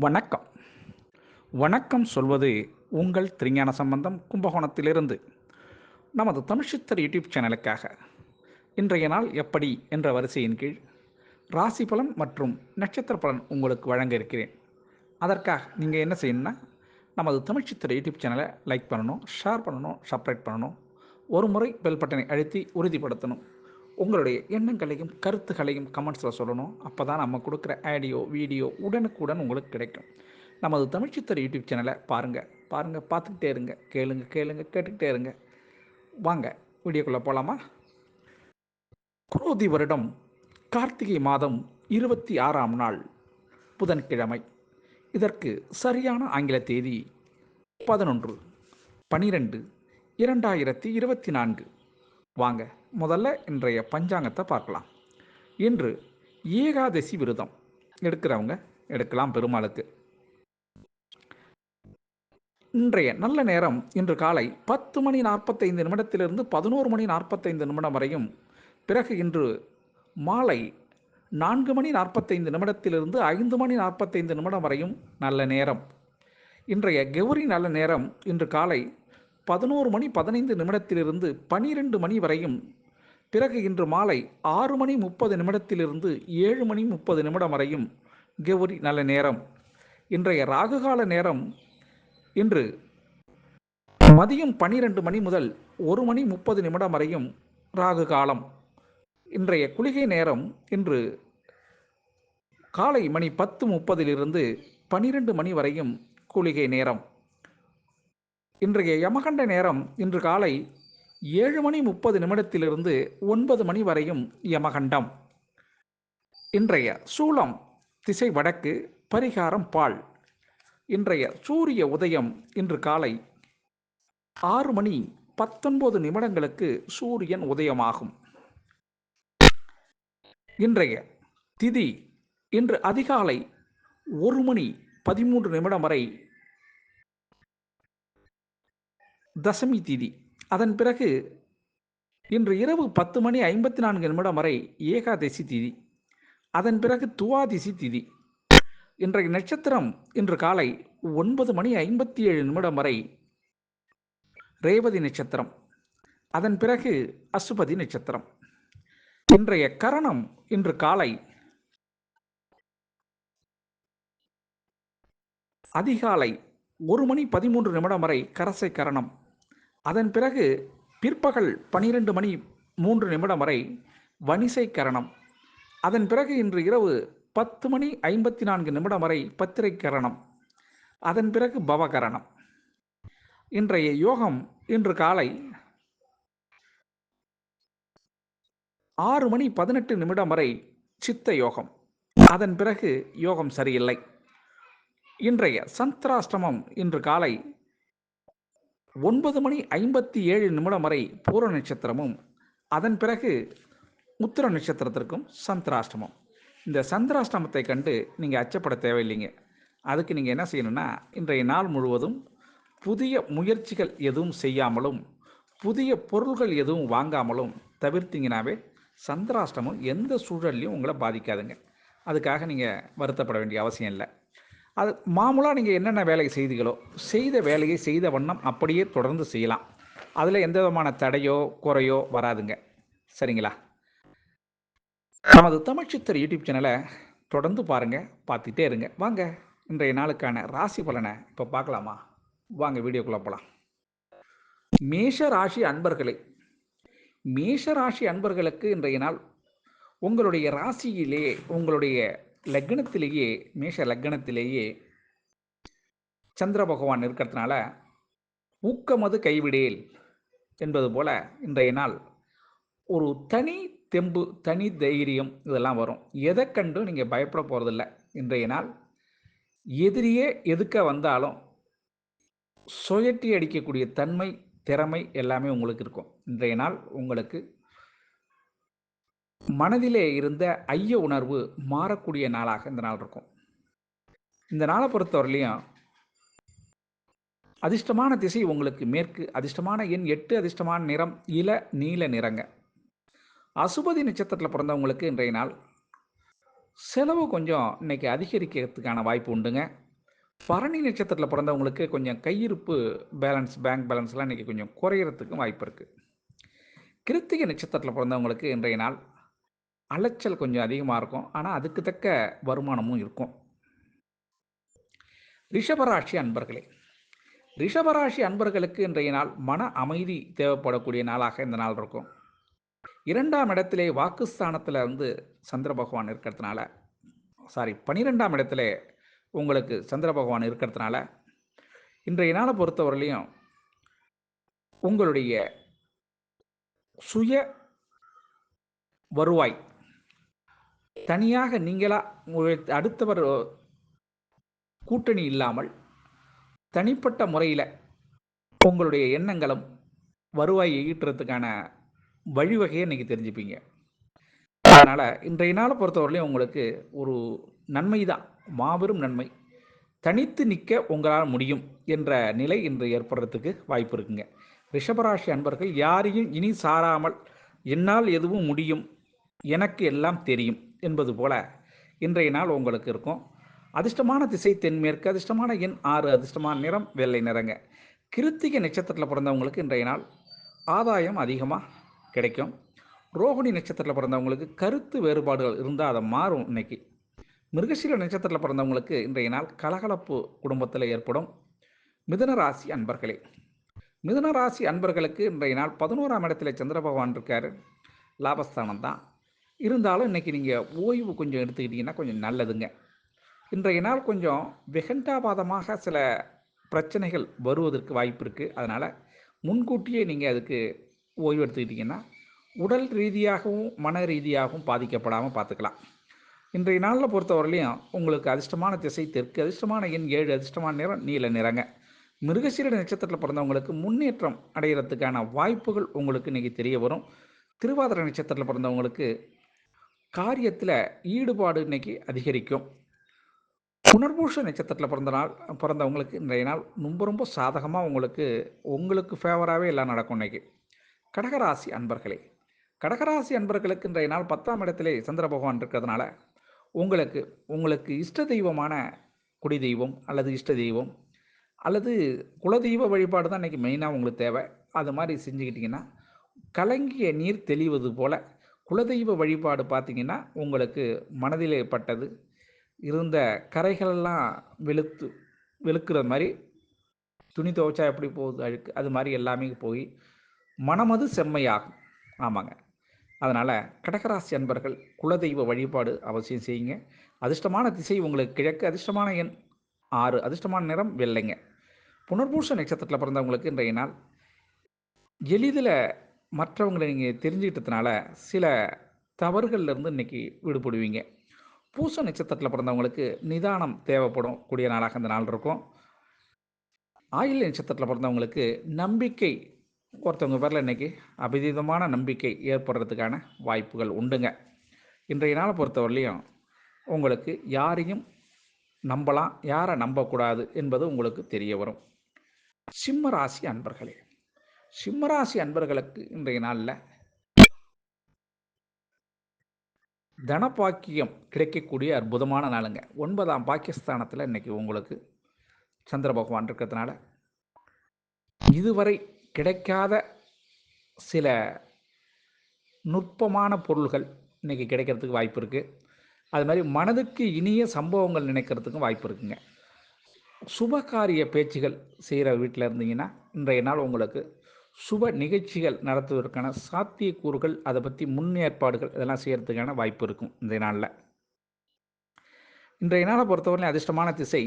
வணக்கம். வணக்கம் சொல்வது உங்கள் திருஞான சம்பந்தம் கும்பகோணத்திலிருந்து. நமது தமிழ்ச்சித்தர் யூடியூப் சேனலுக்காக இன்றைய நாள் எப்படி என்ற வரிசையின் கீழ் ராசி பலன் மற்றும் நட்சத்திர பலன் உங்களுக்கு வழங்க இருக்கிறேன். அதற்காக நீங்கள் என்ன செய்யணும்னா, நமது தமிழ்ச்சித்தர் யூடியூப் சேனலை லைக் பண்ணணும், ஷேர் பண்ணணும், சப்ஸ்கிரைப் பண்ணணும், ஒரு முறை பெல் பட்டனை அழுத்தி உறுதிப்படுத்தணும். உங்களுடைய எண்ணங்களையும் கருத்துக்களையும் கமெண்ட்ஸில் சொல்லணும். அப்போ தான் நம்ம கொடுக்குற ஆடியோ வீடியோ உடனுக்குடன் உங்களுக்கு கிடைக்கும். நமது தமிழ்ச்சித்தர் யூடியூப் சேனலை பாருங்கள், பார்த்துக்கிட்டே இருங்க, கேட்டுக்கிட்டே இருங்க. வாங்க வீடியோக்குள்ளே போகலாமா? குரோதி வருடம் கார்த்திகை மாதம் 26ஆம் நாள் புதன்கிழமை. இதற்கு சரியான ஆங்கில தேதி 11/12/2024. வாங்க முதல்ல இன்றைய பஞ்சாங்கத்தை பார்க்கலாம். இன்று ஏகாதசி விரதம் எடுக்கிறவங்க எடுக்கலாம். பெருமாளுக்கு இன்றைய நல்ல நேரம் இன்று காலை 10:45 11:45 வரையும், பிறகு இன்று மாலை 4:45 5:45 வரையும் நல்ல நேரம். இன்றைய கௌரி நல்ல நேரம் இன்று காலை 11:15 12 வரையும், பிறகு இன்று மாலை 6:30 7:30 வரையும் கௌரி நல்ல நேரம். இன்றைய ராகுகால நேரம் இன்று மதியம் 12 முதல் 1:30 வரையும் ராகு காலம். இன்றைய குளிகை நேரம் இன்று காலை மணி 10:30 12 வரையும் குளிகை நேரம். இன்றைய யமகண்ட நேரம் இன்று காலை 7:30 9 வரையும் யமகண்டம். இன்றைய சூலம் திசை வடக்கு, பரிகாரம் பால். இன்றைய சூரிய உதயம் இன்று காலை 6:19 சூரியன் உதயமாகும். இன்றைய திதி இன்று அதிகாலை 1:13 வரை தசமி திதி. அதன் பிறகு இன்று இரவு 10:54 வரை ஏகாதசி திதி. அதன் பிறகு துவாதிசி திதி. இன்றைய நட்சத்திரம் இன்று காலை 9:57 வரை ரேவதி நட்சத்திரம். அதன் பிறகு அசுபதி நட்சத்திரம். இன்றைய கரணம் இன்று காலை அதிகாலை 1:13 வரை கரசை கரணம். அதன் பிறகு பிற்பகல் 12:03 வரை வணிசை கரணம். அதன் பிறகு இன்று இரவு 10:54 வரை பத்திரை கரணம். அதன் பிறகு பவகரணம். இன்றைய யோகம் இன்று காலை 6:18 வரை சித்த யோகம். அதன் பிறகு யோகம் சரியில்லை. இன்றைய சந்திராஷ்டமம் இன்று காலை 9:57 வரை பூர நட்சத்திரமும், அதன் பிறகு உத்திர நட்சத்திரத்திற்கும் சந்திராஷ்டமம். இந்த சந்திராஷ்டமத்தை கண்டு நீங்கள் அச்சப்பட தேவையில்லைங்க. அதுக்கு நீங்கள் என்ன செய்யணும்னா, இன்றைய நாள் முழுவதும் புதிய முயற்சிகள் எதுவும் செய்யாமலும் புதிய பொருள்கள் எதுவும் வாங்காமலும் தவிர்த்திங்கனாவே சந்திராஷ்டமம் எந்த சூழல்லையும் உங்களை பாதிக்காதுங்க. அதுக்காக நீங்கள் வருத்தப்பட வேண்டிய அவசியம் இல்லை. அது மாமூலாக நீங்கள் என்னென்ன வேலை செய்தீங்களோ செய்த வேலையை செய்த வண்ணம் அப்படியே தொடர்ந்து செய்யலாம். அதில் எந்த விதமான தடையோ குறையோ வராதுங்க. சரிங்களா? நமது தமிழ்ச்சித்தர் யூடியூப் சேனலை தொடர்ந்து பாருங்கள், பார்த்துட்டே இருங்க. வாங்க இன்றைய நாளுக்கான ராசி பலனை இப்போ பார்க்கலாமா? வாங்க வீடியோக்குள்ளே போகலாம். மேஷராசி அன்பர்களே, மேஷராசி அன்பர்களுக்கு இன்றைய நாள் உங்களுடைய ராசியிலேயே, உங்களுடைய லக்னத்திலேயே, மேஷ லக்னத்திலேயே சந்திர பகவான் இருக்கிறதுனால ஊக்கமது கைவிடேல் என்பது போல இன்றைய நாள் ஒரு தனி தெம்பு, தனி தைரியம் இதெல்லாம் வரும். எதை கண்டும் நீங்கள் பயப்பட போகிறதில்ல. இன்றைய நாள் எதிரியே எதுக்க வந்தாலும் சுயட்டி அடிக்கக்கூடிய தன்மை, திறமை எல்லாமே உங்களுக்கு இருக்கும். இன்றைய நாள் உங்களுக்கு மனதிலே இருந்த ஐய உணர்வு மாறக்கூடிய நாளாக இந்த நாள் இருக்கும். இந்த நாளை பொறுத்தவரையிலையும் அதிர்ஷ்டமான திசை உங்களுக்கு மேற்கு, அதிர்ஷ்டமான எண் 8, அதிர்ஷ்டமான நிறம் இள நீல நிறங்க. அசுபதி நட்சத்திரத்தில் பிறந்தவங்களுக்கு இன்றைய நாள் செலவு கொஞ்சம் இன்னைக்கு அதிகரிக்கிறதுக்கான வாய்ப்பு உண்டுங்க. பரணி நட்சத்திரத்தில் பிறந்தவங்களுக்கு கொஞ்சம் கையிருப்பு பேங்க் பேலன்ஸ்லாம் இன்றைக்கி கொஞ்சம் குறையிறதுக்கும் வாய்ப்பு இருக்குது. கிருத்திகை நட்சத்திரத்தில் பிறந்தவங்களுக்கு இன்றைய நாள் அலைச்சல் கொஞ்சம் அதிகமாக இருக்கும். ஆனால் அதுக்கு தக்க வருமானமும் இருக்கும். ரிஷபராசி அன்பர்களே, ரிஷபராசி அன்பர்களுக்கு இன்றைய நாள் மன அமைதி தேவைப்படக்கூடிய நாளாக இந்த நாள் இருக்கும். 2ஆம் இடத்திலே வாக்குஸ்தானத்தில் சந்திர பகவான் இருக்கிறதுனால 12ஆம் இடத்துல உங்களுக்கு சந்திர பகவான் இருக்கிறதுனால இன்றைய நாளை பொறுத்தவரையிலையும் உங்களுடைய சுய வருவாய் தனியாக நீங்களா அடுத்தவர் கூட்டணி இல்லாமல் தனிப்பட்ட முறையில் உங்களுடைய எண்ணங்களும் வருவாயை ஈட்டுறதுக்கான வழிவகையை இன்றைக்கி தெரிஞ்சுப்பீங்க. அதனால் இன்றைய நாளை பொறுத்தவரையிலையும் உங்களுக்கு ஒரு நன்மை தான், மாபெரும் நன்மை. தனித்து நிற்க உங்களால் முடியும் என்ற நிலை இன்று ஏற்படுறதுக்கு வாய்ப்பு இருக்குங்க. ரிஷபராசி அன்பர்கள் யாரையும் இனி சாராமல் என்னால் எதுவும் முடியும், எனக்கு எல்லாம் தெரியும் என்பது போல இன்றைய நாள் உங்களுக்கு இருக்கும். அதிர்ஷ்டமான திசை தென்மேற்கு, அதிர்ஷ்டமான எண் 6, அதிர்ஷ்டமான நிறம் வெள்ளை நிறங்க. கிருத்திகை நட்சத்திரத்தில் பிறந்தவங்களுக்கு இன்றைய நாள் ஆதாயம் அதிகமாக கிடைக்கும். ரோகிணி நட்சத்திரத்தில் பிறந்தவங்களுக்கு கருத்து வேறுபாடுகள் இருந்தால் அதை மாறும் இன்னைக்கு. மிருகசீர நட்சத்திரத்தில் பிறந்தவங்களுக்கு இன்றைய நாள் கலகலப்பு குடும்பத்தில் ஏற்படும். மிதுன ராசி அன்பர்களே, மிதுன ராசி அன்பர்களுக்கு இன்றைய நாள் 11ஆம் இடத்துல சந்திர பகவான் இருக்கார், லாபஸ்தானம் தான். இருந்தாலும் இன்றைக்கி நீங்கள் ஓய்வு கொஞ்சம் எடுத்துக்கிட்டிங்கன்னா கொஞ்சம் நல்லதுங்க. இன்றைய நாள் கொஞ்சம் வெகண்டாபாதமாக சில பிரச்சனைகள் வருவதற்கு வாய்ப்பு இருக்குது. அதனால் முன்கூட்டியே நீங்கள் அதுக்கு ஓய்வு எடுத்துக்கிட்டிங்கன்னா உடல் ரீதியாகவும் மன ரீதியாகவும் பாதிக்கப்படாமல் பார்த்துக்கலாம். இன்றைய நாளில் பொறுத்தவரையிலையும் உங்களுக்கு அதிர்ஷ்டமான திசை தெற்கு, அதிர்ஷ்டமான எண் 7, அதிர்ஷ்டமான நிறம் நீல நிறங்க. மிருகசீர நட்சத்திரத்தில் பிறந்தவங்களுக்கு முன்னேற்றம் அடைகிறதுக்கான வாய்ப்புகள் உங்களுக்கு இன்றைக்கி தெரிய வரும். திருவாதிரை நட்சத்திரத்தில் பிறந்தவங்களுக்கு காரியத்தில் ஈடுபாடு இன்றைக்கி அதிகரிக்கும். புனர்பூச நட்சத்திரத்தில் பிறந்தவங்களுக்கு இன்றைய நாள் ரொம்ப சாதகமாக உங்களுக்கு ஃபேவராகவே எல்லாம் நடக்கும். இன்றைக்கி கடகராசி அன்பர்களே, கடகராசி அன்பர்களுக்கு இன்றைய நாள் 10ஆம் இடத்திலே சந்திர பகவான் இருக்கிறதுனால உங்களுக்கு இஷ்ட தெய்வமான குடி தெய்வம் அல்லது இஷ்ட தெய்வம் அல்லது குலதெய்வ வழிபாடு தான் இன்றைக்கி மெயினாக உங்களுக்கு தேவை. அது மாதிரி செஞ்சுக்கிட்டிங்கன்னா கலங்கிய நீர் தெளிவது போல் குலதெய்வ வழிபாடு பார்த்திங்கன்னா உங்களுக்கு மனதிலே பட்டது இருந்த கரைகளெல்லாம் வெளுக்கிற மாதிரி, துணி துவைச்சா எப்படி போகுது அழுக்கு, அது மாதிரி எல்லாமே போய் மனமது செம்மையாகும். ஆமாங்க. அதனால் கடகராசி அன்பர்கள் குலதெய்வ வழிபாடு அவசியம் செய்யுங்க. அதிர்ஷ்டமான திசை உங்களுக்கு கிழக்கு, அதிர்ஷ்டமான எண் 6, அதிர்ஷ்டமான நிறம் வெள்ளைங்க. புனர்பூச நட்சத்திரத்தில் பிறந்தவங்களுக்கு இன்றைய நாள் எளிதில் மற்றவங்களை நீங்கள் தெரிஞ்சுக்கிட்டதுனால சில தவறுகள்லேருந்து இன்றைக்கி விடுபடுவீங்க. பூச நட்சத்திரத்தில் பிறந்தவங்களுக்கு நிதானம் தேவைப்படும் கூடிய நாளாக இந்த நாள் இருக்கும். ஆயில்ய நட்சத்திரத்தில் பிறந்தவங்களுக்கு நம்பிக்கை ஒருத்தவங்க பேரில் இன்றைக்கி அபிதீதமான நம்பிக்கை ஏற்படுறதுக்கான வாய்ப்புகள் உண்டுங்க. இன்றைய நாளை பொறுத்தவரையிலையும் உங்களுக்கு யாரையும் நம்பலாம், யாரை நம்பக்கூடாது என்பது உங்களுக்கு தெரிய வரும். சிம்மராசி அன்பர்களே, சிம்மராசி அன்பர்களுக்கு இன்றைய நாளில் தனபாக்கியம் கிடைக்கக்கூடிய அற்புதமான நாளுங்க. 9ஆம் பாக்கியஸ்தானத்தில் இன்றைக்கி உங்களுக்கு சந்திர பகவான் இருக்கிறதுனால இதுவரை கிடைக்காத சில நுட்பமான பொருள்கள் இன்றைக்கி கிடைக்கிறதுக்கு வாய்ப்பு இருக்குது. அது மாதிரி மனதுக்கு இனிய சம்பவங்கள் நினைக்கிறதுக்கும் வாய்ப்பு இருக்குங்க. சுபகாரிய பேச்சுகள் செய்கிற வீட்டில் இருந்தீங்கன்னா இன்றைய நாள் உங்களுக்கு சுப நிகழ்ச்சிகள் நடத்துவதற்கான சாத்தியக்கூறுகள், அதை பற்றி முன்னேற்பாடுகள் இதெல்லாம் செய்கிறதுக்கான வாய்ப்பு இருக்கும் இன்றைய நாளில். இன்றைய நாளை பொறுத்தவரை அதிர்ஷ்டமான திசை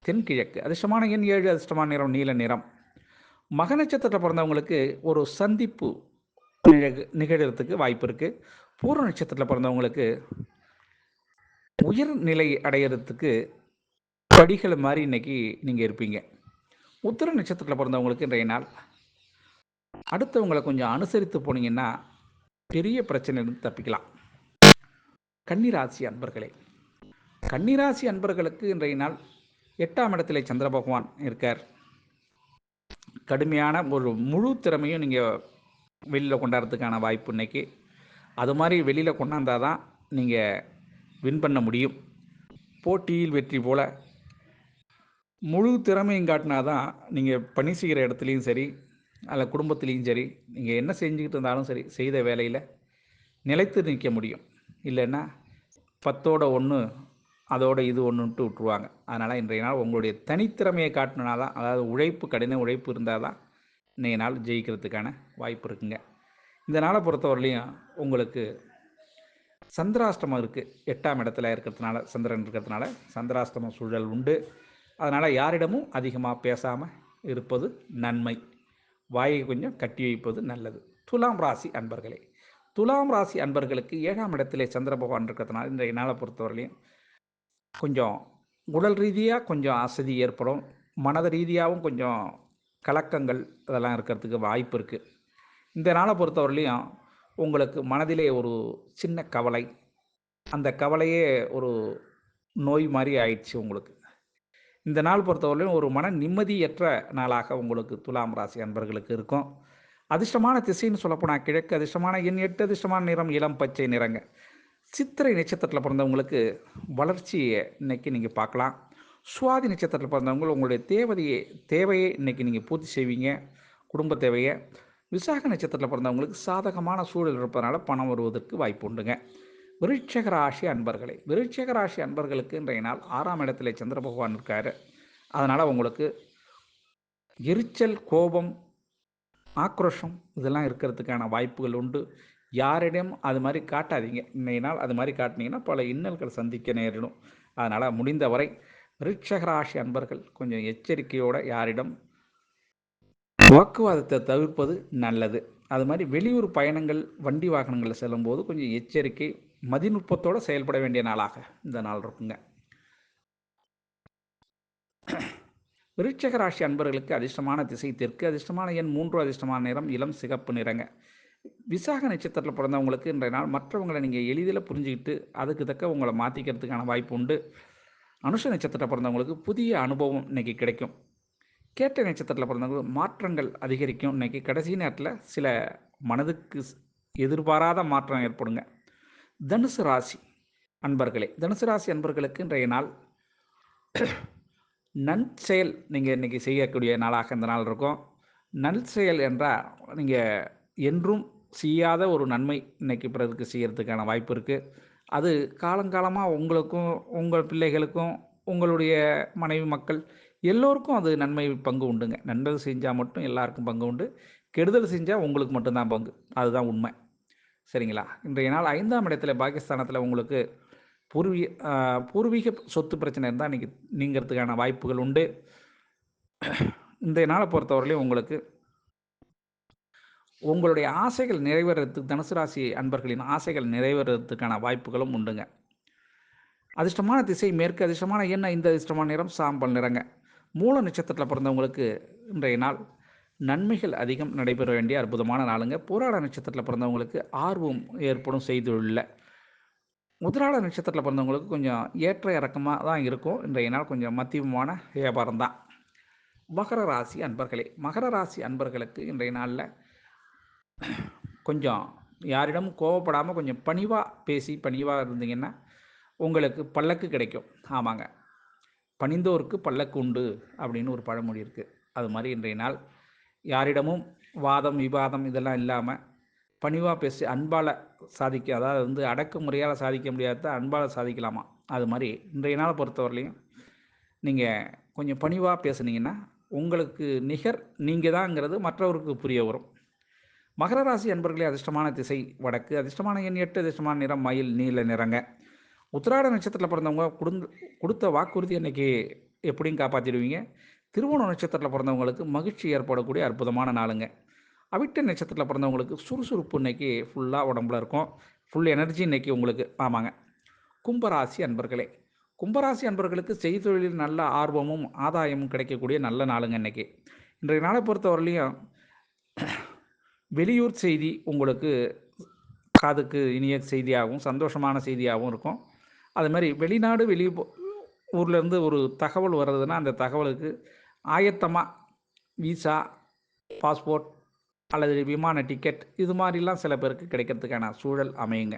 தென்கிழக்கு, அதிர்ஷ்டமான எண் 7, அதிர்ஷ்டமான நிறம் நீல நிறம். மக நட்சத்திரத்தில் பிறந்தவங்களுக்கு ஒரு சந்திப்பு நிகழ்கிறதுக்கு வாய்ப்பு இருக்குது. பூர்வ நட்சத்திரத்தில் பிறந்தவங்களுக்கு உயர்நிலை அடைகிறதுக்கு படிகள் மாதிரி இன்றைக்கி நீங்கள் இருப்பீங்க. உத்திர நட்சத்திரத்தில் பிறந்தவங்களுக்கு இன்றைய நாள் அடுத்தவங்களை கொஞ்சம் அனுசரித்து போனீங்கன்னா பெரிய பிரச்சனையிலிருந்து தப்பிக்கலாம். கன்னிராசி அன்பர்களே, கன்னிராசி அன்பர்களுக்கு இன்றைய நாள் 8ஆம் இடத்துல சந்திர பகவான் இருக்கார். கடுமையான ஒரு முழு திறமையும் நீங்கள் வெளியில் கொண்டாடுறதுக்கான வாய்ப்பு இன்றைக்கி. அது மாதிரி வெளியில் கொண்டாந்தால் தான் நீங்கள் வின் பண்ண முடியும். போட்டியில் வெற்றி போல் முழு திறமையும் காட்டினா தான் நீங்கள் பணி செய்கிற இடத்துலையும் சரி, அல்ல குடும்பத்துலேயும் சரி, நீங்கள் என்ன செஞ்சுக்கிட்டு இருந்தாலும் சரி, செய்த வேலையில் நிலைத்து நிற்க முடியும். இல்லைன்னா 10ஓட 1 அதோட இது ஒன்றுன்ட்டு விட்ருவாங்க. அதனால் இன்றைய நாள் உங்களுடைய தனித்திறமையை காட்டினா தான், அதாவது உழைப்பு, கடின உழைப்பு இருந்தால் தான் இன்றைய நாள் ஜெயிக்கிறதுக்கான வாய்ப்பு இருக்குங்க. இந்த நாளை பொறுத்தவரையிலையும் உங்களுக்கு சந்திராஷ்டமம் இருக்குது. 8ஆம் இடத்துல இருக்கிறதுனால, சந்திரன் இருக்கிறதுனால சந்திராஷ்டம சூழல் உண்டு. அதனால் யாரிடமும் அதிகமாக பேசாமல் இருப்பது நன்மை. வாயை கொஞ்சம் கட்டி வைப்பது நல்லது. துலாம் ராசி அன்பர்களே, துலாம் ராசி அன்பர்களுக்கு 7ஆம் இடத்திலே சந்திர பகவான் இருக்கிறதுனால இன்றைய நாளை பொறுத்தவரையிலையும் கொஞ்சம் உடல் ரீதியாக கொஞ்சம் அசதி ஏற்படும். மனது ரீதியாகவும் கொஞ்சம் கலக்கங்கள் அதெல்லாம் இருக்கிறதுக்கு வாய்ப்பு இருக்குது. இந்த நாளை பொறுத்தவரையிலையும் உங்களுக்கு மனதிலே ஒரு சின்ன கவலை, அந்த கவலையே ஒரு நோய் மாதிரி ஆயிடுச்சு உங்களுக்கு. இந்த நாள் பொறுத்தவரையிலும் ஒரு மன நிம்மதியற்ற நாளாக உங்களுக்கு துலாம் ராசி அன்பர்களுக்கு இருக்கும். அதிர்ஷ்டமான திசைன்னு சொல்லப்போனால் கிழக்கு, அதிர்ஷ்டமான எண் 8, அதிர்ஷ்டமான நிறம் இளம் பச்சை நிறங்க. சித்திரை நட்சத்திரத்தில் பிறந்தவங்களுக்கு வளர்ச்சியை இன்னைக்கு நீங்கள் பார்க்கலாம். சுவாதி நட்சத்திரத்தில் பிறந்தவங்க உங்களுடைய தேவையை இன்னைக்கு நீங்கள் பூர்த்தி செய்வீங்க, குடும்ப தேவையை. விசாக நட்சத்திரத்தில் பிறந்தவங்களுக்கு சாதகமான சூழல் இருப்பதனால பணம் வருவதற்கு வாய்ப்பு உண்டுங்க. விருட்சிக ராசி அன்பர்களே, விருட்சிக ராசி அன்பர்களுக்கு இன்றைய நாள் 6ஆம் இடத்துல சந்திர பகவான் இருக்கார். அதனால் உங்களுக்கு எரிச்சல், கோபம், ஆக்ரோஷம் இதெல்லாம் இருக்கிறதுக்கான வாய்ப்புகள் உண்டு. யாரிடம் அது மாதிரி காட்டாதீங்க. இன்றைய நாள் அது மாதிரி காட்டினீங்கன்னா பல இன்னல்கள் சந்திக்க நேரிடும். அதனால் முடிந்தவரை விருட்சிக ராசி அன்பர்கள் கொஞ்சம் எச்சரிக்கையோடு யாரிடம் வாக்குவாதத்தை தவிர்ப்பது நல்லது. அது மாதிரி வெளியூர் பயணங்கள், வண்டி வாகனங்களில் செல்லும்போது கொஞ்சம் எச்சரிக்கை, மதிநுட்பத்தோடு செயல்பட வேண்டிய நாளாக இந்த நாள் இருக்குங்க. விருட்சிக ராசி அன்பர்களுக்கு அதிர்ஷ்டமான திசை தெற்கு, அதிர்ஷ்டமான எண் 3, அதிர்ஷ்டமான நிறம் இளம் சிகப்பு நிறங்க. விசாக நட்சத்திரத்தில் பிறந்தவங்களுக்கு இன்றைய நாள் மற்றவங்களை நீங்கள் எளிதில் புரிஞ்சுக்கிட்டு அதுக்கு தக்க உங்களை மாற்றிக்கிறதுக்கான வாய்ப்பு உண்டு. அனுஷ நட்சத்திரத்தில் பிறந்தவங்களுக்கு புதிய அனுபவம் இன்றைக்கி கிடைக்கும். கேட்டை நட்சத்திரத்தில் பிறந்தவங்களுக்கு மாற்றங்கள் அதிகரிக்கும். இன்றைக்கி கடைசி நேரத்தில் சில மனதுக்கு எதிர்பாராத மாற்றம் ஏற்படுங்க. தனுசு ராசி அன்பர்களே, தனுசு ராசி அன்பர்களுக்கு இன்றைய நாள் நற்செயல் நீங்கள் இன்றைக்கி செய்யக்கூடிய நாளாக இந்த நாள் இருக்கும். நற்செயல் என்றால் நீங்கள் என்றும் செய்யாத ஒரு நன்மை இன்றைக்கி பிறருக்கு செய்கிறதுக்கான வாய்ப்பு இருக்குது. அது காலங்காலமாக உங்களுக்கும், உங்கள் பிள்ளைகளுக்கும், உங்களுடைய மனைவி மக்கள் எல்லோருக்கும் அது நன்மை பங்கு உண்டுங்க. நல்லது செஞ்சால் மட்டும் எல்லாருக்கும் பங்கு உண்டு, கெடுதல் செஞ்சால் உங்களுக்கு மட்டும்தான் பங்கு. அதுதான் உண்மை. சரிங்களா? இன்றைய நாள் 5ஆம் இடத்துல பாகிஸ்தானத்தில் உங்களுக்கு பூர்வீக சொத்து பிரச்சனை இருந்தால் இன்றைக்கி நீங்கிறதுக்கான வாய்ப்புகள் உண்டு. இன்றைய நாளை பொறுத்தவரையிலையும் உங்களுக்கு உங்களுடைய ஆசைகள் நிறைவேறதுக்கு, தனுசு ராசி அன்பர்களின் ஆசைகள் நிறைவேறதுக்கான வாய்ப்புகளும் உண்டுங்க. அதிர்ஷ்டமான திசை மேற்கு, அதிர்ஷ்டமான எண் 5, அதிர்ஷ்டமான நிறம் சாம்பல் நிறங்க. மூல நட்சத்திரத்தில் பிறந்தவங்களுக்கு இன்றைய நாள் நன்மைகள் அதிகம் நடைபெற வேண்டிய அற்புதமான நாளுங்க. போராட நட்சத்திரத்தில் பிறந்தவங்களுக்கு ஆர்வம் ஏற்படும் செய்தொழிலில். உத்திராட நட்சத்திரத்தில் பிறந்தவங்களுக்கு கொஞ்சம் ஏற்ற இறக்கமாக தான் இருக்கும். இன்றைய நாள் கொஞ்சம் மத்தியமான வியாபாரம் தான். மகர ராசி அன்பர்களே, மகர ராசி அன்பர்களுக்கு இன்றைய நாளில் கொஞ்சம் யாரிடமும் கோவப்படாமல் கொஞ்சம் பணிவாக பேசி பணிவாக இருந்தீங்கன்னா உங்களுக்கு பல்லக்கு கிடைக்கும். ஆமாங்க, பணிந்தோருக்கு பல்லக்கு உண்டு அப்படின்னு ஒரு பழமொழி இருக்குது. அது மாதிரி இன்றைய நாள் யாரிடமும் வாதம் விவாதம் இதெல்லாம் இல்லாமல் பணிவாக பேசி அன்பால் சாதிக்க, அதாவது அடக்குமுறையால் சாதிக்க முடியாத அன்பால் சாதிக்கலாமா. அது மாதிரி இன்றைய நாளை பொறுத்தவரையிலையும் நீங்கள் கொஞ்சம் பணிவாக பேசுனீங்கன்னா உங்களுக்கு நிகர் நீங்கள் தான்ங்கிறது மற்றவருக்கு புரிய வரும். மகர ராசி அன்பர்களே, அதிர்ஷ்டமான திசை வடக்கு, அதிர்ஷ்டமான எண் 8, அதிர்ஷ்டமான நிறம் மயில் நீல நிறங்க. உத்திராட நட்சத்திரத்தில் பிறந்தவங்க கொடுத்த வாக்குறுதி அன்றைக்கி எப்படியும் காப்பாற்றிடுவீங்க. திருவோண நட்சத்திரத்தில் பிறந்தவங்களுக்கு மகிழ்ச்சி ஏற்படக்கூடிய அற்புதமான நாளுங்க. அவிட்ட நட்சத்திரத்தில் பிறந்தவங்களுக்கு சுறுசுறுப்பு இன்றைக்கி ஃபுல்லாக உடம்புல இருக்கும். ஃபுல் எனர்ஜி இன்றைக்கி உங்களுக்கு. ஆமாங்க. கும்பராசி அன்பர்களே, கும்பராசி அன்பர்களுக்கு செய்தொழிலில் நல்ல ஆர்வமும் ஆதாயமும் கிடைக்கக்கூடிய நல்ல நாளுங்க இன்றைக்கி. இன்றைய நாளை பொறுத்தவரையிலையும் வெளியூர் செய்தி உங்களுக்கு காதுக்கு இனிய செய்தியாகவும் சந்தோஷமான செய்தியாகவும் இருக்கும். அது மாதிரி வெளிநாடு ஊர்லேருந்து ஒரு தகவல் வர்றதுன்னா அந்த தகவலுக்கு ஆயத்தமாக விசா, பாஸ்போர்ட் அல்லது விமான டிக்கெட் இது மாதிரிலாம் சில பேருக்கு கிடைக்கிறதுக்கான சூழல் அமையுங்க.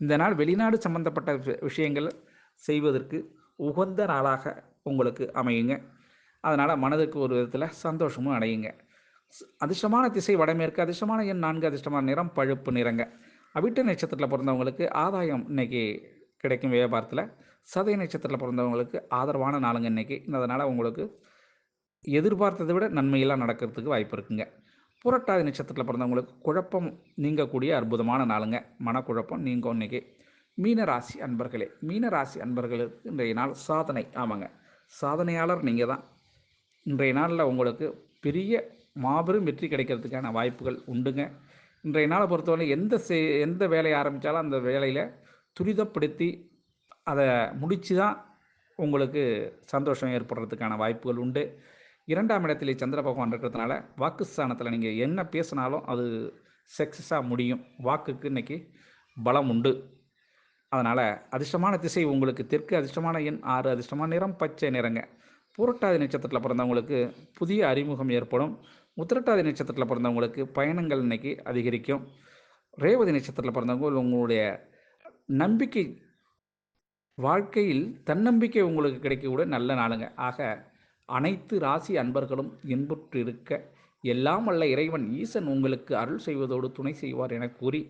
இந்த நாள் வெளிநாடு சம்பந்தப்பட்ட விஷயங்கள் செய்வதற்கு உகந்த நாளாக உங்களுக்கு அமையுங்க. அதனால் மனதுக்கு ஒரு விதத்தில் சந்தோஷமும் அடையுங்க. அதிர்ஷ்டமான திசை வடமேற்கு, அதிர்ஷ்டமான எண் 4, அதிர்ஷ்டமான நிறம் பழுப்பு நிறங்க. அவிட்ட நட்சத்திரத்தில் பிறந்தவங்களுக்கு ஆதாயம் இன்னைக்கு கிடைக்கும் வியாபாரத்தில். சதய நட்சத்திரத்தில் பிறந்தவங்களுக்கு ஆதரவான நாளுங்க இன்னைக்கு. அதனால் உங்களுக்கு எதிர்பார்த்ததை விட நன்மையெல்லாம் நடக்கிறதுக்கு வாய்ப்பு இருக்குங்க. புரட்டாதி நட்சத்திரத்தில் பிறந்தவங்களுக்கு குழப்பம் நீங்கக்கூடிய அற்புதமான நாளுங்க. மனக்குழப்பம் நீங்கும் இன்னைக்கு. மீனராசி அன்பர்களே, மீனராசி அன்பர்களுக்கு இன்றைய நாள் சாதனை. ஆமாங்க, சாதனையாளர் நீங்கள் தான். இன்றைய நாளில் உங்களுக்கு பெரிய மாபெரும் வெற்றி கிடைக்கிறதுக்கான வாய்ப்புகள் உண்டுங்க. இன்றைய நாளை பொறுத்தவரை எந்த வேலையை ஆரம்பித்தாலும் அந்த வேலையில் துரிதப்படுத்தி அதை முடித்து தான் உங்களுக்கு சந்தோஷம் ஏற்படுறதுக்கான வாய்ப்புகள் உண்டு. 2ஆம் இடத்திலே சந்திர பகவான் இருக்கிறதுனால வாக்குஸ்தானத்தில் நீங்கள் என்ன பேசினாலும் அது சக்ஸஸாக முடியும். வாக்குக்கு இன்றைக்கி பலம் உண்டு. அதனால் அதிர்ஷ்டமான திசை உங்களுக்கு தெற்கு, அதிர்ஷ்டமான எண் 6, அதிர்ஷ்டமான நிறம் பச்சை நிறங்க. பூரட்டாதி நட்சத்திரத்தில் பிறந்தவங்களுக்கு புதிய அறிமுகம் ஏற்படும். உத்திரட்டாதி நட்சத்திரத்தில் பிறந்தவங்களுக்கு பயணங்கள் இன்னைக்கு அதிகரிக்கும். ரேவதி நட்சத்திரத்தில் பிறந்தவங்க உங்களுடைய நம்பிக்கை வாழ்க்கையில் தன்னம்பிக்கை உங்களுக்கு கிடைக்கக்கூட நல்ல நாளுங்க. ஆக அனைத்து ராசி அன்பர்களும் இன்புற்று இருக்க எல்லாம் வல்ல இறைவன் ஈசன் உங்களுக்கு அருள் செய்வதோடு துணை செய்வார் என கூறி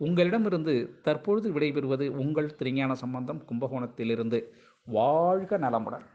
உங்களிடமிருந்து தற்பொழுது விடைபெறுவது உங்கள் திருஞான சம்பந்தம், கும்பகோணத்திலிருந்து. வாழ்க நலமுடன்.